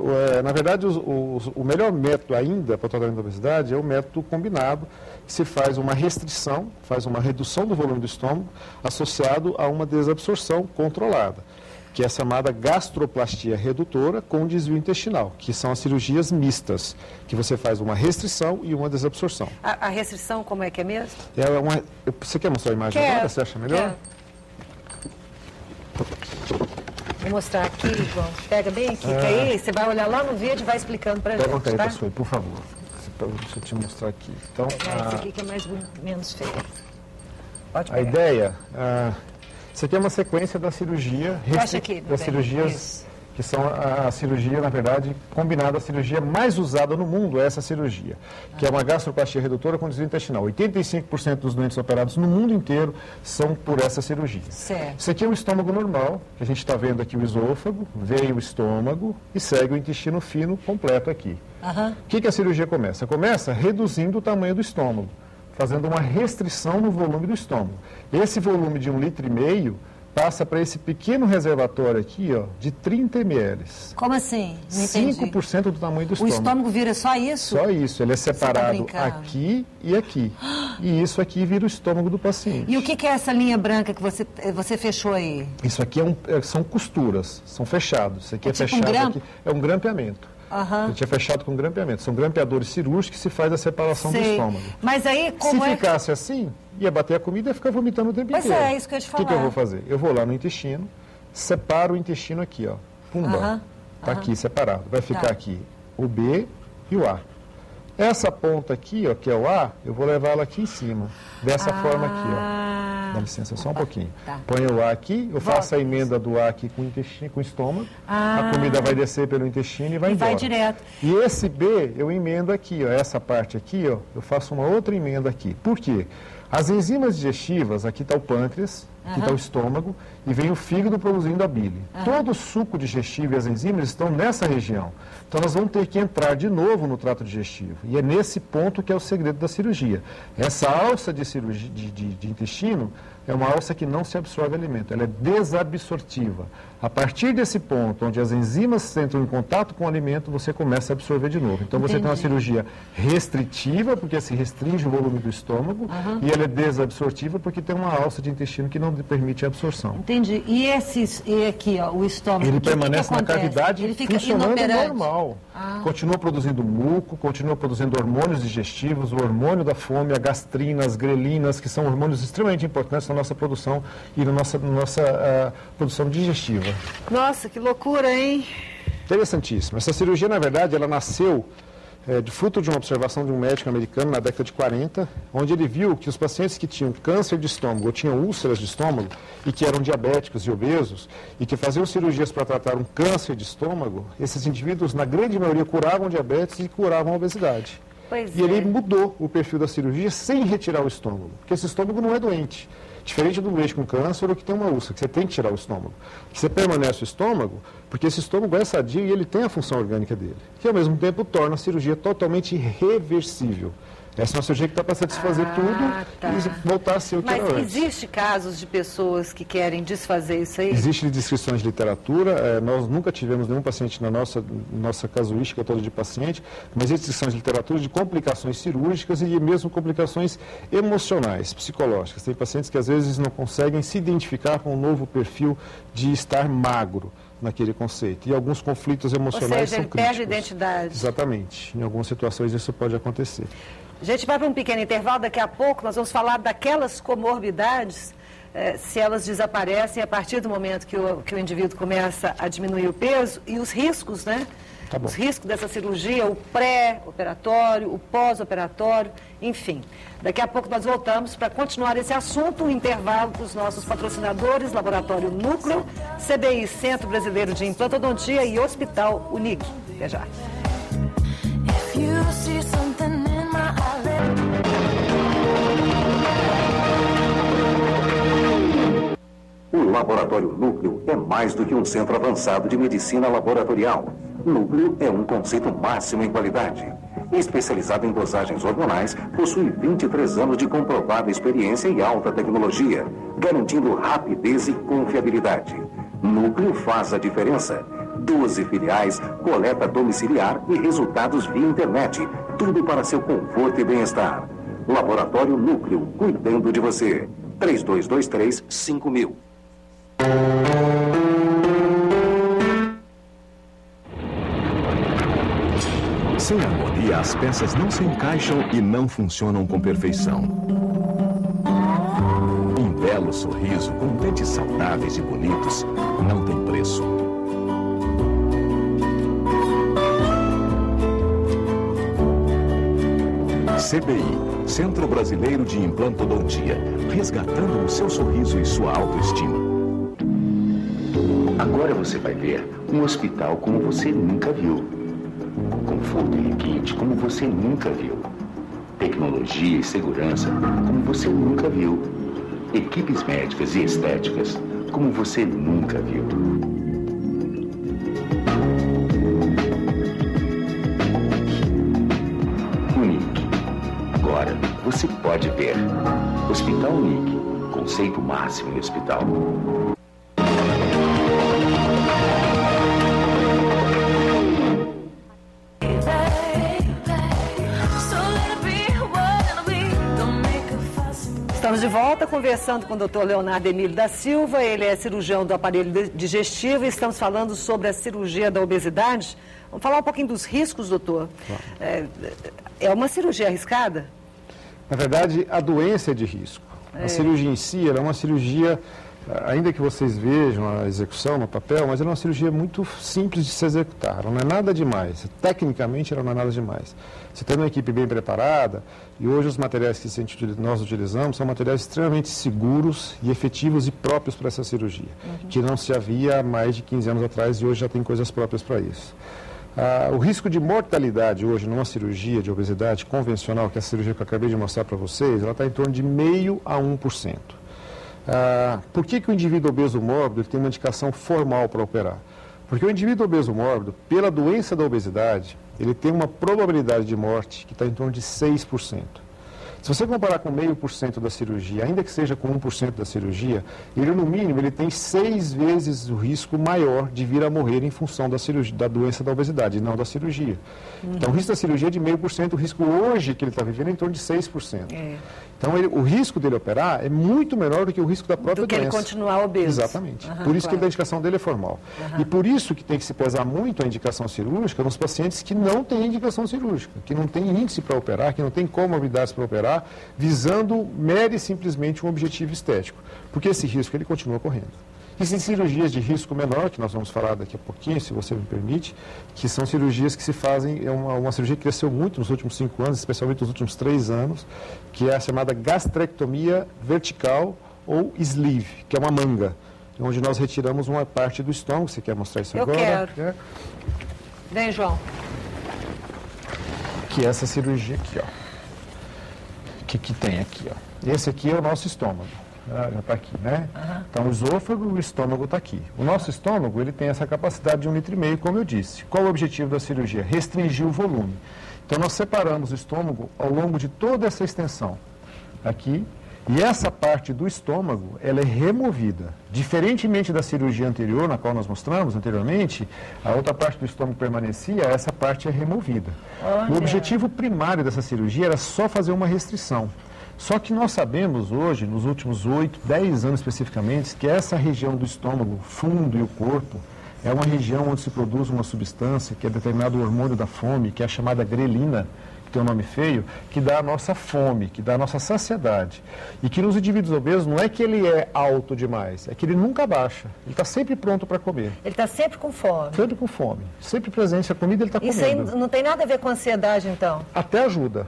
Na verdade, o melhor método ainda para o tratamento da obesidade é o método combinado, que se faz uma restrição, faz uma redução do volume do estômago, associado a uma desabsorção controlada, que é chamada gastroplastia redutora com desvio intestinal, que são as cirurgias mistas, que você faz uma restrição e uma desabsorção. A restrição como é que é mesmo? Você quer mostrar a imagem agora? Você acha melhor? Vou mostrar aqui, João. Pega bem aqui, que aí você vai olhar lá no vídeo e vai explicando para a gente, Pega tá? aí, por favor. Deixa eu te mostrar aqui. Então, esse aqui que é menos feio. Pode pegar. A ideia... Isso aqui é uma sequência da cirurgia, das cirurgias que são a cirurgia, na verdade, combinada, a cirurgia mais usada no mundo é essa cirurgia, que é uma gastroplastia redutora com desvio intestinal. 85% dos doentes operados no mundo inteiro são por essa cirurgia. Certo. Isso aqui é o estômago normal, que a gente está vendo aqui o esôfago, vem o estômago e segue o intestino fino completo aqui. O que a cirurgia começa? Começa reduzindo o tamanho do estômago, fazendo uma restrição no volume do estômago. Esse volume de 1,5 litros passa para esse pequeno reservatório aqui, ó, de 30 ml. Como assim? Não entendi. 5% do tamanho do estômago. O estômago vira só isso? Só isso. Ele é separado aqui e aqui. E isso aqui vira o estômago do paciente. E o que é essa linha branca que você fechou aí? Isso aqui são costuras, são fechados. Isso aqui é tipo fechado aqui. É um grampeamento. A gente é fechado com grampeamento. São grampeadores cirúrgicos que se faz a separação do estômago. Mas aí, como se ficasse assim, ia bater a comida e ia ficar vomitando o tempo inteiro. Pois é, isso que eu ia te falar. O que eu vou fazer? Eu vou lá no intestino, separo o intestino aqui, ó. Pumba. Tá aqui, separado. Vai ficar aqui o B e o A. Essa ponta aqui, ó, que é o A, eu vou levar ela aqui em cima. Dessa forma aqui, ó. Dá licença, só um pouquinho. Põe o A aqui, eu faço a emenda do A aqui com o intestino, com o estômago. A comida vai descer pelo intestino e vai embora. Vai direto. E esse B, eu emendo aqui, ó. Essa parte aqui, ó, eu faço uma outra emenda aqui. Por quê? As enzimas digestivas, aqui está o pâncreas, aqui está o estômago, e vem o fígado produzindo a bile. Todo o suco digestivo e as enzimas estão nessa região. Então nós vamos ter que entrar de novo no trato digestivo. E é nesse ponto que é o segredo da cirurgia. Essa alça de intestino é uma alça que não se absorve alimento, ela é desabsortiva. A partir desse ponto, onde as enzimas entram em contato com o alimento, você começa a absorver de novo. Então, você tem uma cirurgia restritiva, porque se restringe o volume do estômago, e ela é desabsortiva, porque tem uma alça de intestino que não permite a absorção. Entendi. E aqui, ó, o estômago? Ele permanece na cavidade ele fica funcionando inoperante. normal. Continua produzindo muco, continua produzindo hormônios digestivos, o hormônio da fome, a gastrina, as grelinas, que são hormônios extremamente importantes na nossa produção e na nossa produção digestiva. Nossa, que loucura, hein? Interessantíssimo. Essa cirurgia, na verdade, ela nasceu de fruto de uma observação de um médico americano na década de 40, onde ele viu que os pacientes que tinham câncer de estômago ou tinham úlceras de estômago e que eram diabéticos e obesos e que faziam cirurgias para tratar um câncer de estômago, esses indivíduos, na grande maioria, curavam diabetes e curavam a obesidade. E ele mudou o perfil da cirurgia sem retirar o estômago, porque esse estômago não é doente. Diferente do doente com câncer ou que tem uma úlcera, que você tem que tirar o estômago. Você permanece o estômago, porque esse estômago é sadio e ele tem a função orgânica dele, que ao mesmo tempo torna a cirurgia totalmente reversível. Essa é uma cirurgia que dá para satisfazer tudo e voltar a ser o que era antes. Mas existe casos de pessoas que querem desfazer isso aí? Existem descrições de literatura, nós nunca tivemos nenhum paciente na nossa casuística toda de paciente, mas existem descrições de literatura de complicações cirúrgicas e mesmo complicações emocionais, psicológicas. Tem pacientes que às vezes não conseguem se identificar com um novo perfil de estar magro naquele conceito. E alguns conflitos emocionais são críticos. Ou seja, ele perde identidade. Exatamente. Em algumas situações isso pode acontecer. A gente vai para um pequeno intervalo, daqui a pouco nós vamos falar daquelas comorbidades, se elas desaparecem a partir do momento que o indivíduo começa a diminuir o peso e os riscos, né? Tá bom. Os riscos dessa cirurgia, o pré-operatório, o pós-operatório, enfim. Daqui a pouco nós voltamos para continuar esse assunto, um intervalo para os nossos patrocinadores, Laboratório Núcleo, CBI, Centro Brasileiro de Implantodontia e Hospital Unig. Até já. O Laboratório Núcleo é mais do que um centro avançado de medicina laboratorial. Núcleo é um conceito máximo em qualidade. Especializado em dosagens hormonais, possui 23 anos de comprovada experiência e alta tecnologia, garantindo rapidez e confiabilidade. Núcleo faz a diferença. 12 filiais, coleta domiciliar e resultados via internet. Tudo para seu conforto e bem-estar. Laboratório Núcleo, cuidando de você. 3223-5000. Sem harmonia, as peças não se encaixam e não funcionam com perfeição. Um belo sorriso com dentes saudáveis e bonitos não tem preço. CBI, Centro Brasileiro de Implantodontia, resgatando o seu sorriso e sua autoestima. Agora você vai ver um hospital como você nunca viu. Conforto e requinte como você nunca viu. Tecnologia e segurança como você nunca viu. Equipes médicas e estéticas como você nunca viu. Unique. Agora você pode ver. Hospital Unique. Conceito máximo em hospital. Estamos de volta conversando com o Dr. Leonardo Emílio da Silva, ele é cirurgião do aparelho digestivo e estamos falando sobre a cirurgia da obesidade. Vamos falar um pouquinho dos riscos, doutor. É uma cirurgia arriscada? Na verdade, a doença é de risco. A cirurgia em si, ela é uma cirurgia, ainda que vocês vejam a execução no papel, mas ela é uma cirurgia muito simples de se executar. Ela não é nada demais. Tecnicamente, ela não é nada demais. Você tem uma equipe bem preparada, e hoje os materiais que nós utilizamos são materiais extremamente seguros e efetivos e próprios para essa cirurgia, que não se havia há mais de 15 anos atrás e hoje já tem coisas próprias para isso. O risco de mortalidade hoje numa cirurgia de obesidade convencional, que é a cirurgia que eu acabei de mostrar para vocês, ela está em torno de 0,5% a 1%. Por que o indivíduo obeso mórbido ele tem uma indicação formal para operar? Porque o indivíduo obeso mórbido, pela doença da obesidade, ele tem uma probabilidade de morte que está em torno de 6%. Se você comparar com 0,5% da cirurgia, ainda que seja com 1% da cirurgia, ele no mínimo ele tem 6 vezes o risco maior de vir a morrer em função da cirurgia, da doença da obesidade, não da cirurgia. Então o risco da cirurgia é de 0,5%, o risco hoje que ele está vivendo é em torno de 6%. Então o risco dele operar é muito menor do que o risco da própria doença. Do que ele continuar obeso. Exatamente. Por isso que a indicação dele é formal. E por isso que tem que se pesar muito a indicação cirúrgica nos pacientes que não têm indicação cirúrgica, que não têm índice para operar, que não têm comorbidades para operar, visando mera e simplesmente um objetivo estético, porque esse risco ele continua correndo. Existem cirurgias de risco menor, que nós vamos falar daqui a pouquinho, se você me permite, que são cirurgias que se fazem, é uma cirurgia que cresceu muito nos últimos 5 anos, especialmente nos últimos 3 anos, que é a chamada gastrectomia vertical ou sleeve, que é uma manga, onde nós retiramos uma parte do estômago. Você quer mostrar isso agora? Eu quero. Vem, João. Que é essa cirurgia aqui, ó. Que tem aqui, ó. Esse aqui é o nosso estômago, já está aqui, né? Então o esôfago e o estômago está aqui. O nosso estômago, ele tem essa capacidade de 1,5 litro, como eu disse. Qual o objetivo da cirurgia? Restringir o volume. Então nós separamos o estômago ao longo de toda essa extensão, aqui, e essa parte do estômago, ela é removida. Diferentemente da cirurgia anterior, na qual nós mostramos anteriormente, a outra parte do estômago permanecia, essa parte é removida. Olha. O objetivo primário dessa cirurgia era só fazer uma restrição. Só que nós sabemos hoje, nos últimos 8, 10 anos especificamente, que essa região do estômago, fundo e o corpo, é uma região onde se produz uma substância, que é determinado hormônio da fome, que é a chamada grelina, que tem um nome feio, que dá a nossa fome, que dá a nossa saciedade. E que nos indivíduos obesos não é que ele é alto demais, é que ele nunca baixa. Ele está sempre pronto para comer. Ele está sempre com fome. Sempre com fome. Sempre presente a comida, ele está comendo. Isso aí não tem nada a ver com ansiedade, então? Até ajuda.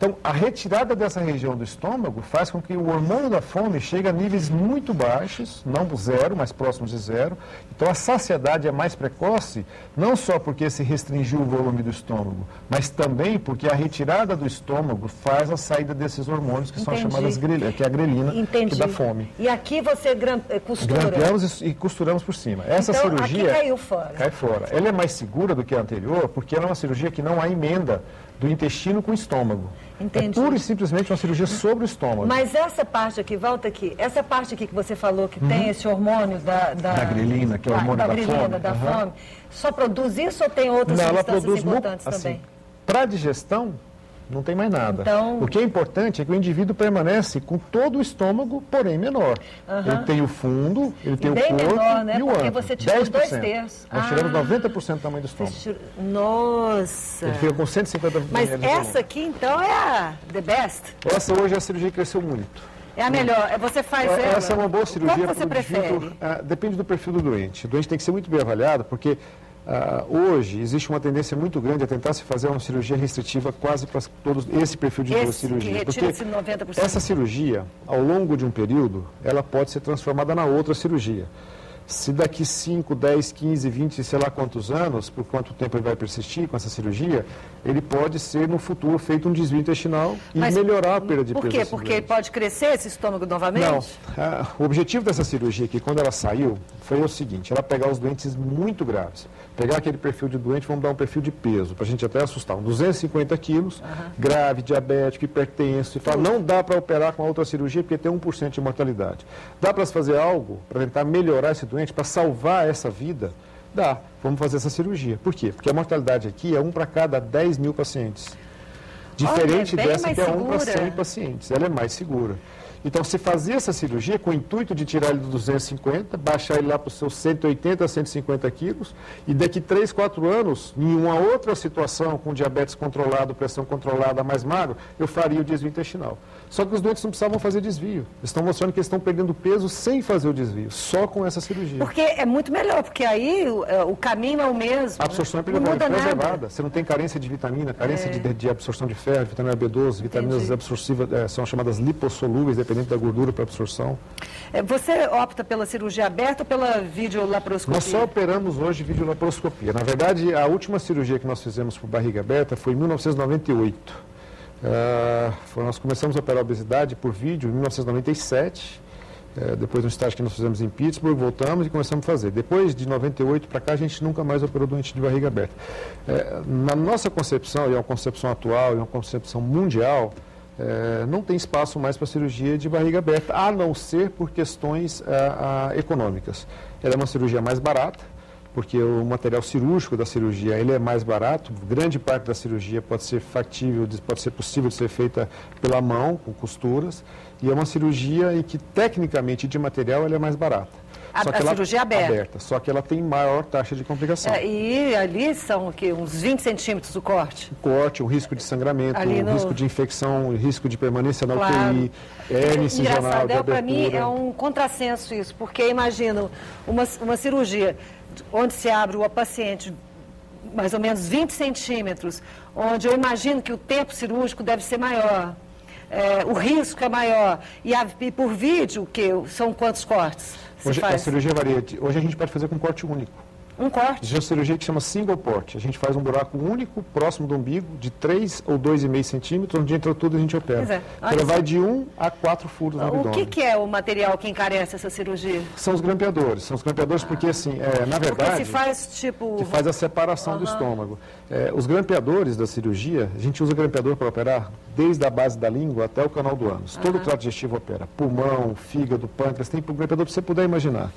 Então, a retirada dessa região do estômago faz com que o hormônio da fome chegue a níveis muito baixos, não zero, mas próximos de zero. Então, a saciedade é mais precoce, não só porque se restringiu o volume do estômago, mas também porque a retirada do estômago faz a saída desses hormônios, que são chamadas que é a grelina, que dá fome. E aqui você costura? Grampeamos e costuramos por cima. Essa então, cirurgia aqui caiu fora. Cai fora. Ela é mais segura do que a anterior, porque ela é uma cirurgia que não há emenda do intestino com o estômago. Entendi. É pura e simplesmente uma cirurgia sobre o estômago. Mas essa parte aqui, volta aqui, essa parte aqui que você falou que tem esse hormônio da grelina, que é o hormônio da fome. Da fome, só produz isso ou tem outras substâncias importantes também? Para a digestão, não tem mais nada. Então, o que é importante é que o indivíduo permanece com todo o estômago, porém menor. Ele tem o fundo, ele tem o corpo menor, né? E o porque ângulo. você tirou 2/3. Nós tiramos 90% do tamanho do estômago. Nossa! Ele fica com 150 Mas essa aqui, então, é a the best? Essa hoje é a cirurgia que cresceu muito. É a melhor. Você faz ela? Essa é uma boa cirurgia. Qual você prefere? Depende do perfil do doente. O doente tem que ser muito bem avaliado, porque hoje existe uma tendência muito grande a tentar se fazer uma cirurgia restritiva quase para todos esse perfil de duas cirurgias. Porque 90%. Essa cirurgia, ao longo de um período, ela pode ser transformada na outra cirurgia. Se daqui 5, 10, 15, 20, sei lá quantos anos, por quanto tempo ele vai persistir com essa cirurgia, ele pode ser no futuro feito um desvio intestinal e melhorar a perda de peso. Por quê? Porque ele pode crescer esse estômago novamente? Não. O objetivo dessa cirurgia aqui, quando ela saiu, foi o seguinte: ela pegar os doentes muito graves. Pegar aquele perfil de doente, vamos dar um perfil de peso, para a gente até assustar. 250 quilos, grave, diabético, hipertenso. E fala, não dá para operar com a outra cirurgia porque tem 1% de mortalidade. Dá para se fazer algo para tentar melhorar esse doente, para salvar essa vida? Dá. Vamos fazer essa cirurgia. Por quê? Porque a mortalidade aqui é 1 para cada 10 mil pacientes. Diferente dessa que é 1 para 100 pacientes. Ela é mais segura. Então, se fazia essa cirurgia com o intuito de tirar ele do 250, baixar ele lá para os seus 180 a 150 quilos, e daqui 3, 4 anos, em uma outra situação, com diabetes controlado, pressão controlada, mais magro, eu faria o desvio intestinal. Só que os doentes não precisavam fazer desvio. Eles estão mostrando que eles estão perdendo peso sem fazer o desvio, só com essa cirurgia. Porque é muito melhor, porque aí o caminho é o mesmo. A absorção é preservada. Você não tem carência de vitamina, carência de absorção de ferro, vitamina B12, vitaminas absortivas, são chamadas lipossolúveis, dependendo da gordura para absorção. Você opta pela cirurgia aberta ou pela videolaparoscopia? Nós só operamos hoje videolaparoscopia. Na verdade, a última cirurgia que nós fizemos por barriga aberta foi em 1998. Nós começamos a operar a obesidade por vídeo em 1997 depois do estágio que nós fizemos em Pittsburgh, voltamos e começamos a fazer. Depois de 98 para cá, a gente nunca mais operou doente de barriga aberta. Na nossa concepção, e é uma concepção atual, e uma concepção mundial, não tem espaço mais para cirurgia de barriga aberta, a não ser por questões econômicas. Ela é uma cirurgia mais barata, porque o material cirúrgico da cirurgia ele é mais barato, grande parte da cirurgia pode ser factível, pode ser possível de ser feita pela mão, com costuras, e é uma cirurgia em que, tecnicamente, de material, ela é mais barata. A cirurgia é aberta. Só que ela tem maior taxa de complicação. E ali são o quê? Uns 20 centímetros o corte? O corte, um risco de sangramento, risco de infecção, risco de permanência na UTI, hernia incisional, de abertura. Para mim é um contrassenso isso, porque imagino uma cirurgia onde se abre o paciente mais ou menos 20 centímetros, onde eu imagino que o tempo cirúrgico deve ser maior. O risco é maior. E por vídeo, são quantos cortes? Hoje a cirurgia varia. Hoje a gente pode fazer com corte único. Um corte? Existe uma cirurgia que chama single port. A gente faz um buraco único, próximo do umbigo, de 3 ou 2,5 centímetros, onde entra tudo e a gente opera. Ela vai de 1 a 4 furos no abdômen. O que é o material que encarece essa cirurgia? São os grampeadores. São os grampeadores porque, assim, na verdade... Porque se faz, tipo... Se faz a separação do estômago. Os grampeadores da cirurgia, a gente usa grampeador para operar desde a base da língua até o canal do ânus. Todo o trato digestivo opera. Pulmão, fígado, pâncreas, tem grampeador para você poder imaginar.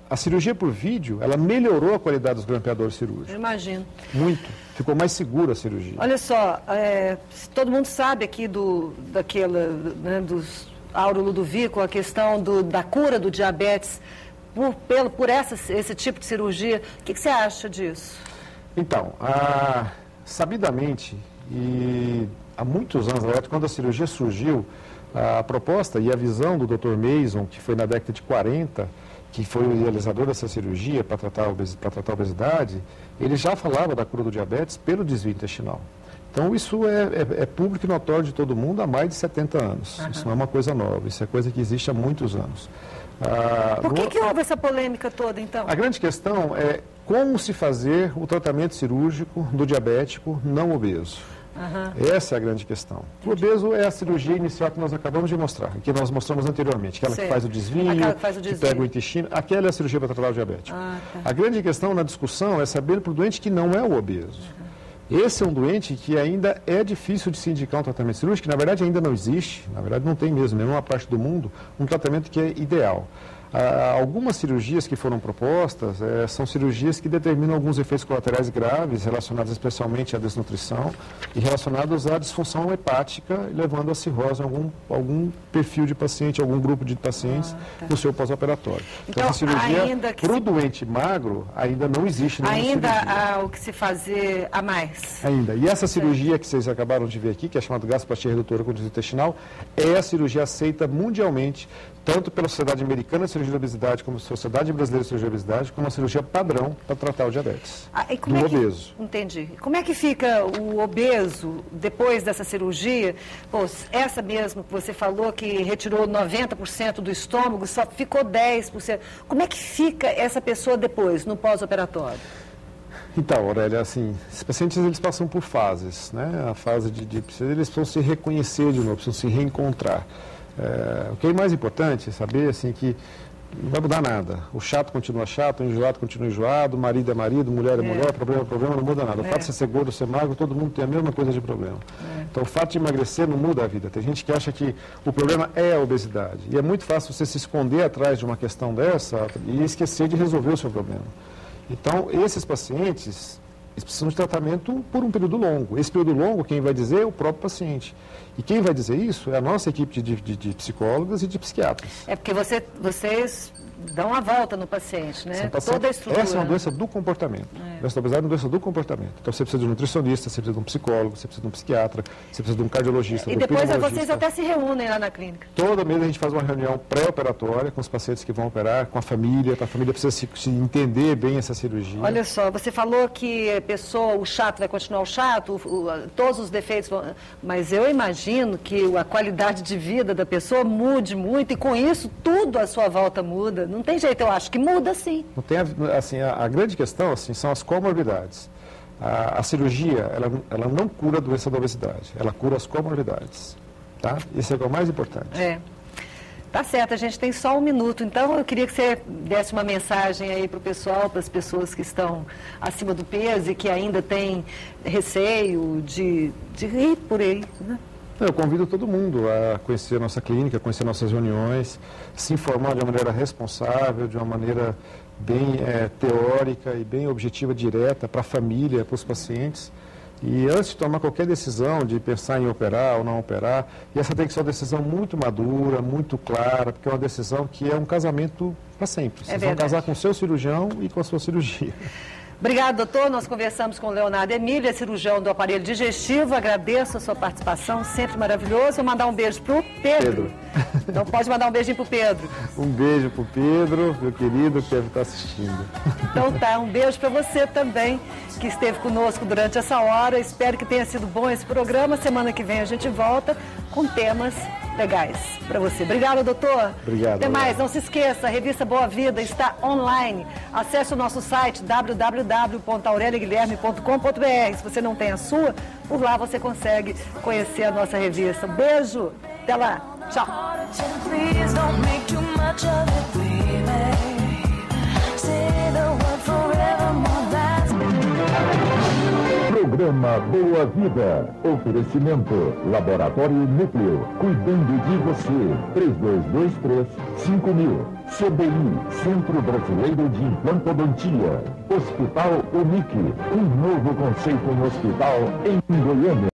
A cirurgia por vídeo, ela melhorou a qualidade dos grampeadores cirúrgicos. Eu imagino. Muito. Ficou mais segura a cirurgia. Olha só, todo mundo sabe aqui do Auro Ludovico, a questão da cura do diabetes por esse tipo de cirurgia. O que você acha disso? Então, sabidamente, e há muitos anos, na verdade, quando a cirurgia surgiu, a proposta e a visão do Dr. Mason, que foi na década de 40, que foi o realizador dessa cirurgia para tratar a obesidade, ele já falava da cura do diabetes pelo desvio intestinal. Então, isso é público e notório de todo mundo há mais de 70 anos. Isso não é uma coisa nova, isso é coisa que existe há muitos anos. Por que houve essa polêmica toda, então? A grande questão é como se fazer o tratamento cirúrgico do diabético não obeso. Essa é a grande questão. O obeso é a cirurgia inicial que nós acabamos de mostrar, que nós mostramos anteriormente, aquela que faz o desvio, que pega o intestino, aquela é a cirurgia para tratar o diabético. A grande questão na discussão é saber para o doente que não é o obeso. Esse é um doente que ainda é difícil de se indicar um tratamento cirúrgico, que na verdade ainda não existe, na verdade não tem mesmo, em nenhuma parte do mundo, um tratamento que é ideal. Algumas cirurgias que foram propostas são cirurgias que determinam alguns efeitos colaterais graves, relacionados especialmente à desnutrição e relacionados à disfunção hepática, levando a cirrose em algum perfil de paciente, algum grupo de pacientes no seu pós-operatório. Então, essa cirurgia, para o doente magro, ainda não existe nenhuma cirurgia. Ainda há o que se fazer a mais. Ainda. E essa cirurgia que vocês acabaram de ver aqui, que é chamada gastroplastia redutora com desvio intestinal, é a cirurgia aceita mundialmente, tanto pela Sociedade Americana de Cirurgia da Obesidade, como a Sociedade Brasileira de Cirurgia da Obesidade, como uma cirurgia padrão para tratar o diabetes do obeso. Entendi. Como é que fica o obeso depois dessa cirurgia? Essa mesmo que você falou que retirou 90% do estômago, só ficou 10%. Como é que fica essa pessoa depois, no pós-operatório? Então, Aurélia, assim, esses pacientes eles passam por fases, né? A fase eles precisam se reconhecer de novo, precisam se reencontrar. O que é mais importante é saber assim, que não vai mudar nada. O chato continua chato, o enjoado continua enjoado, o marido é marido, mulher é mulher, problema é problema, não muda nada. O fato de ser seguro, ser magro, todo mundo tem a mesma coisa de problema. Então, o fato de emagrecer não muda a vida. Tem gente que acha que o problema é a obesidade. E é muito fácil você se esconder atrás de uma questão dessa e esquecer de resolver o seu problema. Então, esses pacientes precisam de tratamento por um período longo. Esse período longo, quem vai dizer é o próprio paciente. E quem vai dizer isso é a nossa equipe de psicólogos e de psiquiatras. É porque vocês dão a volta no paciente, né? Toda a estrutura. Essa é uma doença do comportamento. A doença da obesidade é uma doença do comportamento. Então você precisa de um nutricionista, você precisa de um psicólogo, você precisa de um psiquiatra, você precisa de um cardiologista, e depois vocês até se reúnem lá na clínica. Toda mês a gente faz uma reunião pré-operatória com os pacientes que vão operar, com a família precisa se entender bem essa cirurgia. Olha só, você falou que o chato vai continuar o chato, todos os defeitos vão... Mas eu imagino que a qualidade de vida da pessoa mude muito e com isso tudo à sua volta muda. Não tem jeito, eu acho que muda sim. Não tem, assim, a grande questão assim, são as comorbidades. A cirurgia, ela não cura a doença da obesidade, ela cura as comorbidades. Tá? Isso é o mais importante. Tá certo, a gente tem só um minuto, então eu queria que você desse uma mensagem aí para o pessoal, para as pessoas que estão acima do peso e que ainda têm receio de ir por aí, né? Eu convido todo mundo a conhecer a nossa clínica, conhecer nossas reuniões, se informar de uma maneira responsável, de uma maneira bem teórica e bem objetiva, direta para a família, para os pacientes. E antes de tomar qualquer decisão de pensar em operar ou não operar, e essa tem que ser uma decisão muito madura, muito clara, porque é uma decisão que é um casamento para sempre. Vocês vão casar com o seu cirurgião e com a sua cirurgia. Obrigado, doutor. Nós conversamos com o Leonardo Emílio, cirurgião do aparelho digestivo. Agradeço a sua participação, sempre maravilhoso. Vou mandar um beijo para o Pedro. Então pode mandar um beijinho para o Pedro. Um beijo para o Pedro, meu querido, que deve estar assistindo. Então tá, um beijo para você também, que esteve conosco durante essa hora. Espero que tenha sido bom esse programa. Semana que vem a gente volta com temas legais para você. Obrigada, doutor. Obrigado. Até mais. Não se esqueça, a revista Boa Vida está online. Acesse o nosso site www.aurelioguilherme.com.br. Se você não tem a sua, por lá você consegue conhecer a nossa revista. Beijo. Até lá. Tchau. Programa Boa Vida. Oferecimento Laboratório Núcleo. Cuidando de você. 3223-5000. CBI, Centro Brasileiro de Implantodontia. Hospital Unique. Um novo conceito em hospital em Goiânia.